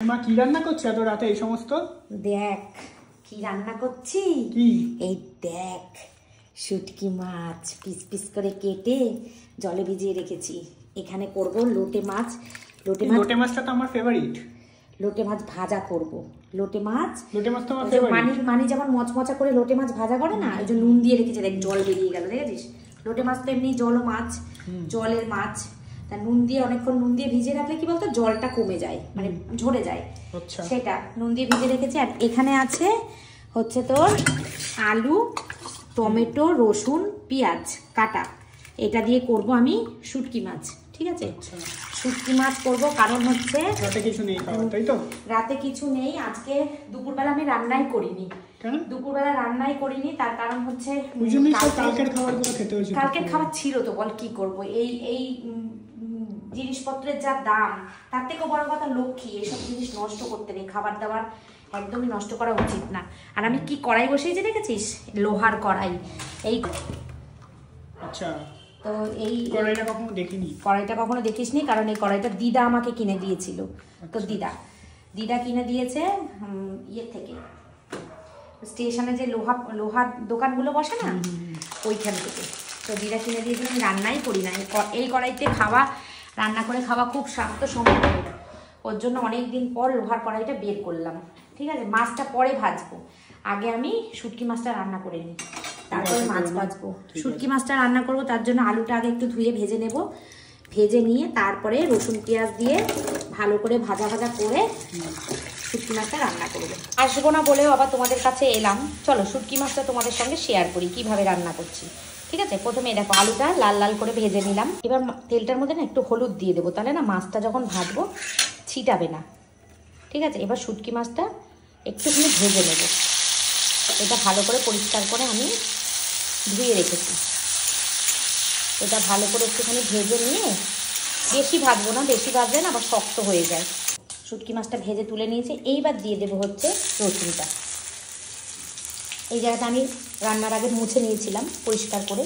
মা কি রান্না করছে এত রাতে এই সমস্ত? দেখ কি রান্না করছি। কি? এই দেখ শুটকি মাছ পিস পিস করে কেটে জলে ভিজিয়ে রেখেছি। এখানে করব লোটে মাছ। লোটে মাছটা তো আমার ফেভারিট। লোটে মাছ ভাজা করব। লোটে মাছ তো আমার ফেভারিট। মানি যেমন মচমচা করে লোটে মাছ ভাজা করে না, ওই যে নুন দিয়ে রেখেছে, দেখ জল বেরিয়ে গেল, দেখেছিস? লোটে মাছ তো এমনি জল মাছ, জলের মাছ, তা নুন দিয়ে অনেকক্ষণ নুন দিয়ে ভিজিয়ে রাখলে কি বলতো জলটা কমে যায়, মানে ঝরে যায়। আচ্ছা, সেটা নুন দিয়ে ভিজিয়ে রেখেছি। আর এখানে আছে হচ্ছে তোর আলু, টমেটো, রসুন, পেঁয়াজ কাটা। এটা দিয়ে করব আমি শুটকি মাছ, ঠিক আছে? শুটকি মাছ করব কারণ হচ্ছে রাতে কিছু নেই খাওয়া, তাই তো? রাতে কিছু নেই। আজকে দুপুরবেলা আমি রান্নাই করিনি। কেন? দুপুরবেলা রান্নাই করিনি, তার কারণ হচ্ছে কালকের খাবারগুলো খেতে হয়েছে। কালকের খাবার ছিল তো, বল কি করব? এই জিনিসপত্রের যা দাম, তার থেকেও বড় কথা লক্ষ্মী, এসব জিনিস নষ্ট করতে নেই। খাবার দাবার একদমই নষ্ট করা উচিত না। আর আমি কি কড়াই বসিয়েছি দেখেছিস? লোহার কড়াই। এই আচ্ছা, তো এই কড়াইটা কখনো দেখিনি। কড়াইটা কখনো দেখিসনি, কারণ এই কড়াইটা দিদা আমাকে কিনে দিয়েছিল। তো দিদা কিনে দিয়েছে ইয়ে থেকে, স্টেশনে যে লোহার দোকানগুলো বসে না, ওইখান থেকে। তো দিদা কিনে দিয়েছিল। আমি রান্নাই করি না এই কড়াইতে। রান্না করে খাওয়া খুব স্বাস্থ্যসম্মত। ওর জন্য অনেক দিন পর লোহার কড়াইটা বের করলাম, ঠিক আছে? মাছটা পরে ভাজবো, আগে আমি শুটকি মাছটা রান্না করে নিই, তারপরে মাছ ভাজবো। শুটকি মাছটা রান্না করবো, তার জন্য আলুটা আগে একটু ধুয়ে ভেজে নেব। ভেজে নিয়ে তারপরে রসুন পেঁয়াজ দিয়ে ভালো করে ভাজা করে শুটকি মাছটা রান্না করবো। আসবো না বলেও আবার তোমাদের কাছে এলাম। চলো শুটকি মাছটা তোমাদের সঙ্গে শেয়ার করি কিভাবে রান্না করছি, ঠিক আছে? প্রথমে দেখো আলুটা লাল লাল করে ভেজে নিলাম। এবার তেলটার মধ্যে না একটু হলুদ দিয়ে দেবো, তাহলে না মাছটা যখন ভাজবো ছিটাবে না, ঠিক আছে? এবার শুটকি মাছটা একটুখানি ভেজে নেব। এটা ভালো করে পরিষ্কার করে আমি ধুয়ে রেখেছি। এটা ভালো করে একটুখানি ভেজে নিয়ে, বেশি ভাজবো না, বেশি ভাজলে না আবার শক্ত হয়ে যায়। শুটকি মাছটা ভেজে তুলে নিয়েছি। এইবার দিয়ে দেবো হচ্ছে রসুনটা। এই জায়গাটা আমি রান্নার আগে মুছে নিয়েছিলাম পরিষ্কার করে,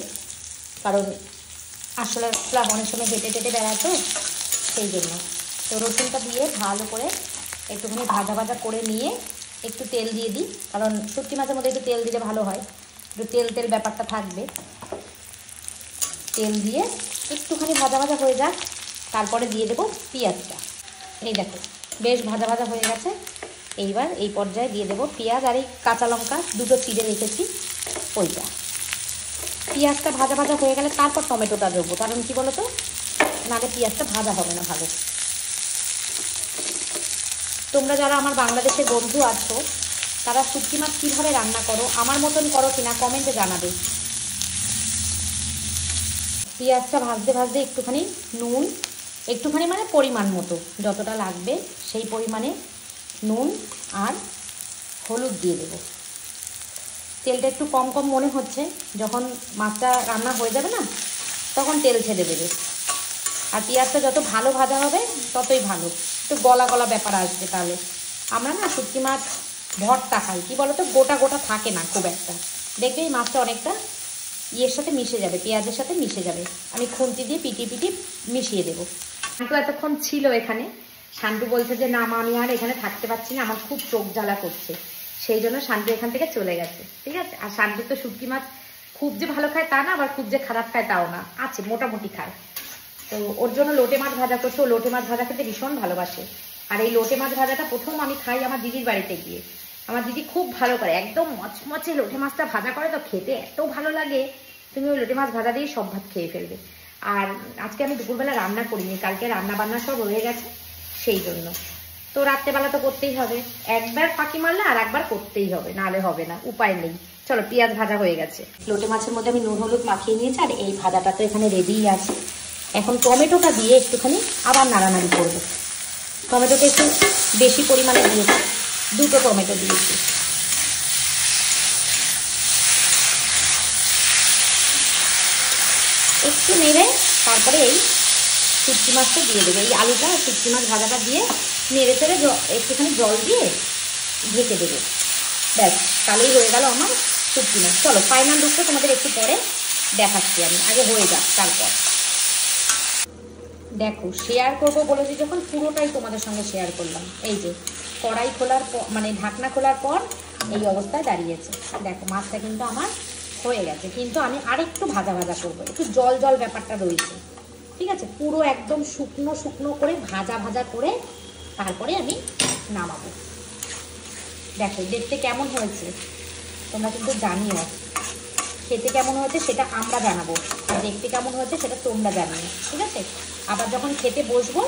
কারণ আসলে অনেক সময় হেঁটে বেড়াতো, সেই জন্য। তো রসুনটা দিয়ে ভালো করে একটুখানি ভাজা করে নিয়ে একটু তেল দিয়ে দিই, কারণ শুটকি মাছের মধ্যে একটু তেল দিলে ভালো হয়, একটু তেল ব্যাপারটা থাকবে। তেল দিয়ে একটুখানি ভাজা হয়ে যাক, তারপরে দিয়ে দেবো পেঁয়াজটা। এই দেখো বেশ ভাজা হয়ে গেছে। এইবার এই পর্যায়ে দিয়ে দেবো পেঁয়াজ আর এই কাঁচা লঙ্কা দুটো চিড়ে রেখেছি, ওইটা। পেঁয়াজটা ভাজা হয়ে গেলে তারপর টমেটোটা দেবো, কারণ কি বলো তো, নাহলে পেঁয়াজটা ভাজা হবে না ভালো। তোমরা যারা আমার বাংলাদেশের বন্ধু আছো, তারা শুটকি মাছ কীভাবে রান্না করো, আমার মতন করো কিনা কমেন্টে জানাবে। পেঁয়াজটা ভাজতে একটুখানি নুন, একটুখানি মানে পরিমাণ মতো যতটা লাগবে সেই পরিমাণে নুন আর হলুদ দিয়ে দেবো। তেলটা একটু কম মনে হচ্ছে, যখন মাছটা রান্না হয়ে যাবে না তখন তেল ছেড়ে দেবে। আর পেঁয়াজটা যত ভালো ভাজা হবে ততই ভালো, একটু গলা ব্যাপার আসবে। তাহলে আমরা না শুটকি মাছ ভর্তা খাই, কি বলো তো, গোটা থাকে না খুব একটা। দেখবে এই মাছটা অনেকটা ইয়ের সাথে মিশে যাবে, পেঁয়াজের সাথে মিশে যাবে। আমি খুন্তি দিয়ে পিটি মিশিয়ে দেবো। শান্টু এতক্ষণ ছিল এখানে। শান্টু বলছে যে না মা, আমি আর এখানে থাকতে পারছি না, আমার খুব চোখ জ্বালা করছে। সেই জন্য শান্টু এখান থেকে চলে গেছে, ঠিক আছে? আর শান্টু তো শুটকি মাছ খুব যে ভালো খায় তা না, আবার খুব যে খারাপ খায় তাও না, আছে মোটামুটি খায়। তো ওর জন্য লোটে মাছ ভাজা করছে। ও লোটে মাছ ভাজা খেতে ভীষণ ভালোবাসে। আর এই লোটে মাছ ভাজাটা প্রথম আমি খাই আমার দিদির বাড়িতে গিয়ে। আমার দিদি খুব ভালো করে, একদম মচমচে লোটে মাছটা ভাজা করে, তো খেতে এত ভালো লাগে, তুমি ওই লোটে মাছ ভাজা দিয়ে সব ভাত খেয়ে ফেলবে। আর আজকে আমি দুপুরবেলা রান্না করিনি, কালকে রান্না বান্না সব রয়ে গেছে, সেই জন্য। তো রাত্রেবেলা তো করতেই হবে, একবার ফাঁকি মারলে আর একবার করতেই হবে, নাহলে হবে না, উপায় নেই। চলো পেঁয়াজ ভাজা হয়ে গেছে, লোটে মাছের মধ্যে আমি নুন হলুদ মাখিয়ে নিয়েছি, আর এই ভাজাটা তো এখানে রেডিই আছে। এখন টমেটোটা দিয়ে একটুখানি আবার নাড়ানাড়ি করবো। টমেটোটা একটু বেশি পরিমাণে দিয়েছি, 2টো টমেটো দিয়েছি। একটু নেড়ে তারপরে এই শুটকি মাছটা দিয়ে দেবে। এই আলুটা শুটকি মাছ ভাজাটা দিয়ে নেড়ে চেড়ে একটুখানি জল দিয়ে ঢেকে দেবে। ব্যাস, তাহলেই হয়ে গেল আমার শুটকি মাছ। চলো ফাইনাল লুকটা তোমাদের একটু পরে দেখাচ্ছি, আমি আগে হয়ে যাক তারপর। দেখো শেয়ার করবো বলেছি যখন, পুরোটাই তোমাদের সঙ্গে শেয়ার করলাম। এই যে কড়াই খোলার পর, মানে ঢাকনা খোলার পর এই অবস্থায় দাঁড়িয়েছে। দেখো মাছটা কিন্তু আমার হয়ে গেছে, কিন্তু আমি আরেকটু ভাজা ভাজা করবো, একটু জল জল ব্যাপারটা রয়েছে, ঠিক আছে? পুরো একদম শুকনো শুকনো করে ভাজা ভাজা করে তারপরে আমি নামাবো। দেখো দেখতে কেমন হয়েছে তোমরা কিন্তু জানিও, খেতে কেমন হয়েছে সেটা আমরা জানাবো, আর দেখতে কেমন হয়েছে সেটা তোমরা জানিও, ঠিক আছে? আবার যখন খেতে বসবো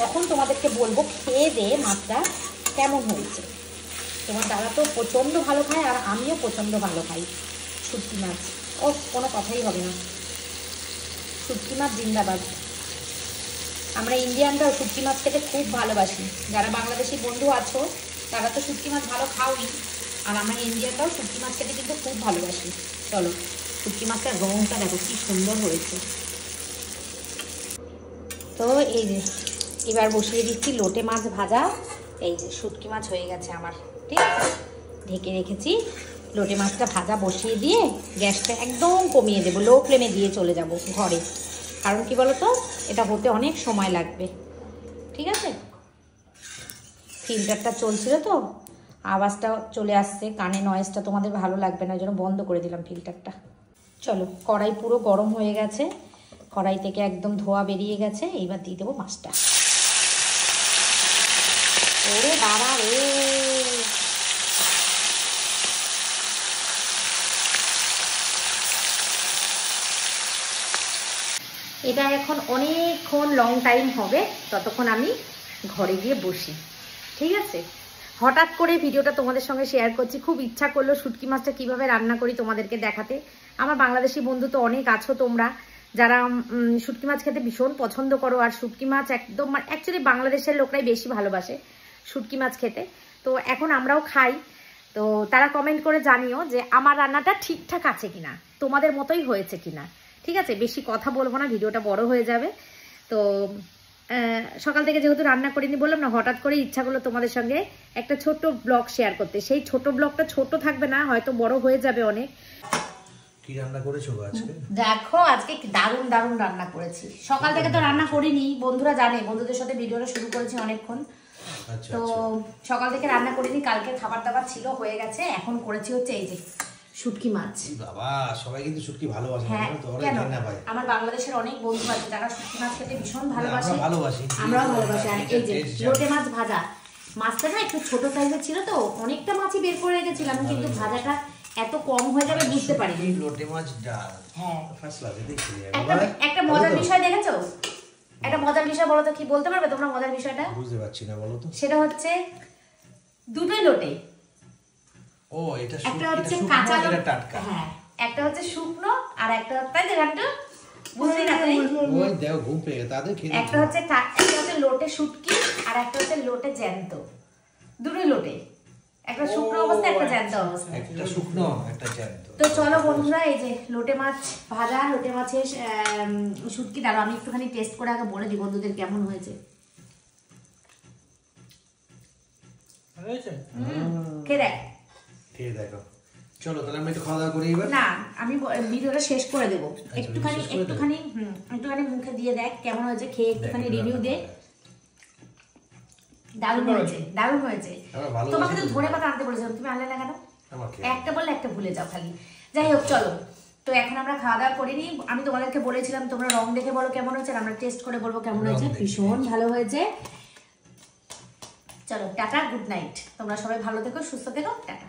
তখন তোমাদেরকে বলবো খেয়ে দিয়ে মাছটা কেমন হয়েছে। তোমার দাদা তো প্রচণ্ড ভালো খায়, আর আমিও প্রচণ্ড ভালো খাই শুটকি মাছ। ও কোনো কথাই হবে না, শুটকি মাছ জিন্দাবাদ। আমরা ইন্ডিয়ানরাও শুটকি মাছ খেতে খুব ভালোবাসি। যারা বাংলাদেশি বন্ধু আছো তারা তো শুটকি মাছ ভালো খাওই, আর আমরা ইন্ডিয়ানরাও শুটকি মাছ খেতে কিন্তু খুব ভালোবাসি। চলো শুটকি মাছটার রঙটা দেখো কি সুন্দর হয়েছে। তো এই যে এবার বসিয়ে দিচ্ছি লোটে মাছ ভাজা। এই যে শুটকি মাছ হয়ে গেছে আমার, ঠিক আছে? ঢেকে রেখেছি। লোটে মাছটা ভাজা বসিয়ে দিয়ে গ্যাসটা একদম কমিয়ে দেবো, লো ফ্লেমে দিয়ে চলে যাব ঘরে। কারণ কি বলো তো, এটা হতে অনেক সময় লাগবে, ঠিক আছে? ফিল্টারটা চলছিল তো আওয়াজটা চলে আসছে কানে, নয়েজটা তোমাদের ভালো লাগবে না, ওই জন্য বন্ধ করে দিলাম ফিল্টারটা। চলো কড়াই পুরো গরম হয়ে গেছে, কড়াই থেকে একদম ধোয়া বেরিয়ে গেছে। এইবার দিয়ে দেবো মাছটা। ওরে বাবা রে, এটা এখন অনেকক্ষণ লং টাইম হবে, ততক্ষণ আমি ঘরে গিয়ে বসি, ঠিক আছে? হঠাৎ করে ভিডিওটা তোমাদের সঙ্গে শেয়ার করছি, খুব ইচ্ছা করলো শুটকি মাছটা কিভাবে রান্না করি তোমাদেরকে দেখাতে। আমার বাংলাদেশি বন্ধু তো অনেক আছো তোমরা, যারা শুটকি মাছ খেতে ভীষণ পছন্দ করো, আর শুটকি মাছ একদম অ্যাকচুয়ালি বাংলাদেশের লোকরাই বেশি ভালোবাসে শুটকি মাছ খেতে। তো এখন আমরাও খাই, তো তারা কমেন্ট করে জানিও যে আমার রান্নাটা ঠিকঠাক আছে কিনা, তোমাদের মতোই হয়েছে কিনা, ঠিক আছে? বেশি কথা বলবো না, ভিডিওটা বড় হয়ে যাবে। তো সকাল থেকে যেহেতু রান্না করিনি, বললাম না, হঠাৎ করে ইচ্ছা করলো তোমাদের সঙ্গে একটা ছোট্ট ব্লগ শেয়ার করতে। সেই ছোট ব্লগটা ছোট থাকবে না, হয়তো বড় হয়ে যাবে অনেক। কি রান্না করেছো আজকে? দেখো আজকে দারুণ দারুণ রান্না করেছি। সকাল থেকে তো রান্না করিনি, বন্ধুরা জানে, বন্ধুদের সাথে ভিডিওটা শুরু করেছি অনেকক্ষণ। তো সকাল থেকে রান্না করিনি, কালকে খাবার দাবার ছিল, হয়ে গেছে। এখন করেছি হচ্ছে এই যে শুটকি মাছ। বাবা সবাই কিন্তু শুটকি ভালোবাসে, হ্যাঁ তো ওরা কেন, না ভাই। আমার বাংলাদেশের অনেক বন্ধু আছে যারা শুটকি মাছ খেতে ভীষণ ভালোবাসে, আমরাও ভালোবাসি। আর এই যে লোটে মাছ ভাজা, মাছটা না একটু ছোট সাইজের ছিল, তো অনেকটা মাছই বের করে রেখেছিলাম, কিন্তু ভাজাটা এত কম হয়ে যাবে বুঝতে পারিনি। লোটে মাছ ডাল, হ্যাঁ ফার্স্ট ক্লাসে দেখছি। একটা মজার বিষয় দেখেছো? একটা মজার বিষয় বলো তো, কি বলতে পারবে তোমরা মজার বিষয়টা? বুঝতে পারছি না, বলো তো। সেটা হচ্ছে দুটোই লোটে। ও এটা একটা হচ্ছে কাঁচা, এটা টাটকা। হ্যাঁ একটা হচ্ছে শুকনো, আর একটা তাই তো রান্না বুঝলি না তাই? ওই দেখো ঘুম পেয়ে গেছে তাদের খেয়ে। একটা হচ্ছে লোটে শুটকি, আর একটা হচ্ছে লোটে জ্যান্ত। দুটোই লোটে, একটা শুকনো অবস্থা, একটা জ্যান্ত অবস্থা। একটা শুকনো একটা জ্যান্ত। তো চলো বন্ধুরা, এই যে লোটে মাছ ভাজা, লোটে মাছের শুটকি। দাঁড়ো আমি একটুখানি টেস্ট করে আগে বলে দিই বন্ধুদের কেমন হয়েছে। খেয়ে দেখো। চলো তাহলে আমি একটু খাওয়া দাওয়া করি এবার। না আমি ভিডিওটা শেষ করে দেবো, একটুখানি মুখে দিয়ে দেখ কেমন হয়েছে, খেয়ে একটুখানি রিভিউ দে। দারুণ হয়েছে, দারুণ হয়েছে। তোমাকে তো ধনে পাতা আনতে বলেছিলাম, তুমি আনলে না কেন? একটা বললে একটা ভুলে যাও খালি। যাই হোক চলো, তো এখন আমরা খাওয়া দাওয়া করিনি। আমি তোমাদেরকে বলেছিলাম তোমরা রং দেখে বলো কেমন হয়েছে, আমরা টেস্ট করে বলবো কেমন হয়েছে। ভীষণ ভালো হয়েছে। চলো টাটা, গুড নাইট। তোমরা সবাই ভালো থেকো, সুস্থ থেকো, টাটা।